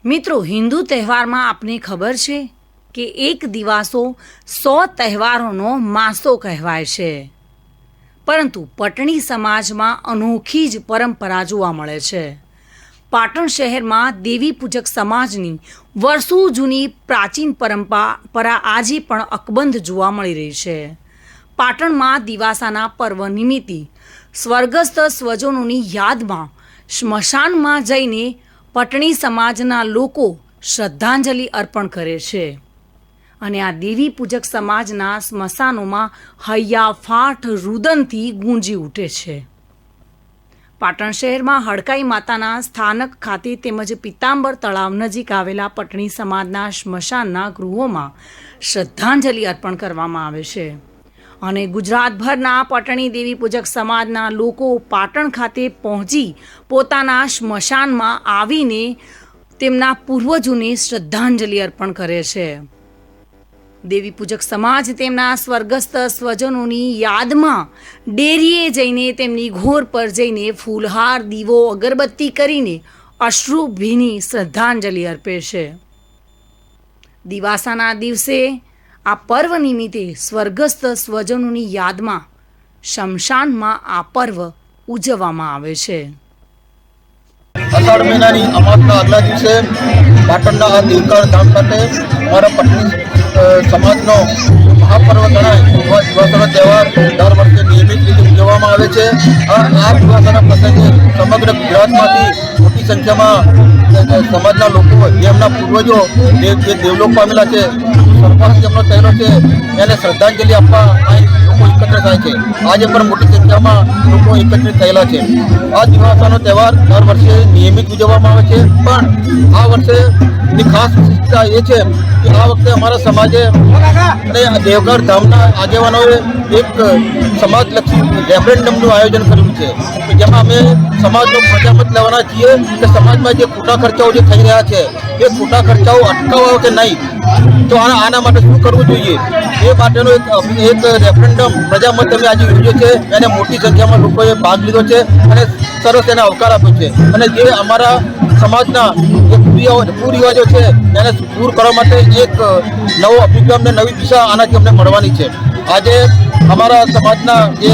મિત્રો, હિન્દુ તહેવારમાં આપને ખબર છે કે એક દિવાસો 100 તહેવારોનો માસો કહેવાય છે, પરંતુ પટણી સમાજમાં અનોખી જ પરંપરા જોવા મળે છે। પાટણ શહેરમાં દેવી પૂજક સમાજની વર્ષો જૂની પ્રાચીન પરંપરા આજે પણ અકબંધ જોવા મળી રહી છે। પાટણમાં દિવાસાના પર્વ નિમિત્તે સ્વર્ગસ્થ સ્વજનોની યાદમાં સ્મશાનમાં જઈને પટણી સમાજના લોકો શ્રદ્ધાંજલિ અર્પણ કરે છે અને આ દેવી પૂજક સમાજના સ્મશાનોમાં હૈયાફાટ રુદનથી ગુંજી ઉઠે છે। પાટણ શહેરમાં હડકાઈ માતાના સ્થાનક ખાતે તેમજ પિતાંબર તળાવ નજીક આવેલા પટણી સમાજના સ્મશાનના ગૃહોમાં શ્રદ્ધાંજલિ અર્પણ કરવામાં આવે છે અને ગુજરાતભરના પટણી દેવી પૂજક સમાજના લોકો પાટણ ખાતે પહોંચી પોતાના સ્મશાનમાં આવીને તેમના પૂર્વજોને શ્રદ્ધાંજલિ અર્પણ કરે છે। દેવી પૂજક સમાજ તેમના સ્વર્ગસ્થ સ્વજનોની યાદમાં ડેરીએ જઈને તેમની ઘોર પર જઈને ફૂલહાર, દીવો, અગરબત્તી કરીને અશ્રુભીની શ્રદ્ધાંજલિ અર્પે છે। દિવાસાના દિવસે આ પર્વ નિમિત્તે સ્વર્ગસ્થ સ્વજનોની યાદમાં શમશાનમાં આ પર્વ ઉજવવામાં આવે છે। અષાઢ મહિનાની અમાસના આગલા દિવસે પાટણના આ દેવકાર ધામ ખાતે અમારા પટણી સમાજનો મહાપર્વ ગણાય એવા દિવાસાનો તહેવાર દર વર્ષે નિયમિત રીતે ઉજવવામાં આવે છે। આ દિવાસાના પ્રસંગે સમગ્ર ગુજરાતમાંથી મોટી સંખ્યામાં સમાજના લોકો જેમના પૂર્વજો જે દેવલોક પામેલા છે, સર્વાસ જેમનો થયેલો છે, એને શ્રદ્ધાંજલિ આપવા લોકો એકત્ર થાય છે। આજે પણ મોટી સંખ્યામાં લોકો એકત્રિત થયેલા છે। આ દિવાસાનો તહેવાર દર વર્ષે નિયમિત ઉજવવામાં આવે છે, પણ આ વર્ષેની ખાસ વિશેષતા એ છે કે આ વખતે અમારા સમાજે અને દેવઘર ધામના આગેવાનોએ એક સમાજલક્ષી રેફરેન્ડમનું આયોજન કર્યું છે, જેમાં અમે સમાજનો પ્રજામત લેવાના છીએ કે સમાજમાં જે ખોટા ખર્ચાઓ જે થઈ રહ્યા છે એ ખોટા ખર્ચાઓ અટકાવવા કે નહીં, તો આના માટે શું કરવું જોઈએ એ માટેનો એક રેફરેન્ડમ પ્રજામત અમે આજે યોજ્યો છે। એને મોટી સંખ્યામાં લોકોએ ભાગ લીધો છે અને સરસ એને આવકાર આપ્યો છે અને જે અમારા સમાજના જે કુરિવાજો છે એને દૂર કરવા માટે એક નવો અભિગમ ને નવી દિશા આનાથી અમને મળવાની છે। આજે અમારા સમાજના જે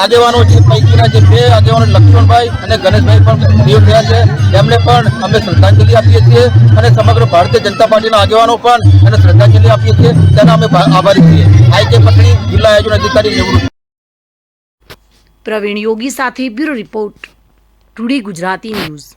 આગેવાનો છે, પૈકીના જે 2 આગેવાનો લક્ષ્મણભાઈ અને ગણેશભાઈ પણ દેવ થયા છે, એમને પણ અમે શ્રદ્ધાંજલિ આપીએ છીએ અને સમગ્ર ભારતીય જનતા પાર્ટીના આગેવાનો પણ એને શ્રદ્ધાંજલિ આપીએ છીએ, તેના અમે આભારી છીએ। આઈ.કે. પટણી, જિલ્લા આયોજન અધિકારી નિવૃત્ત। પ્રવીણ યોગી સાથે bureau report, today Gujarati news.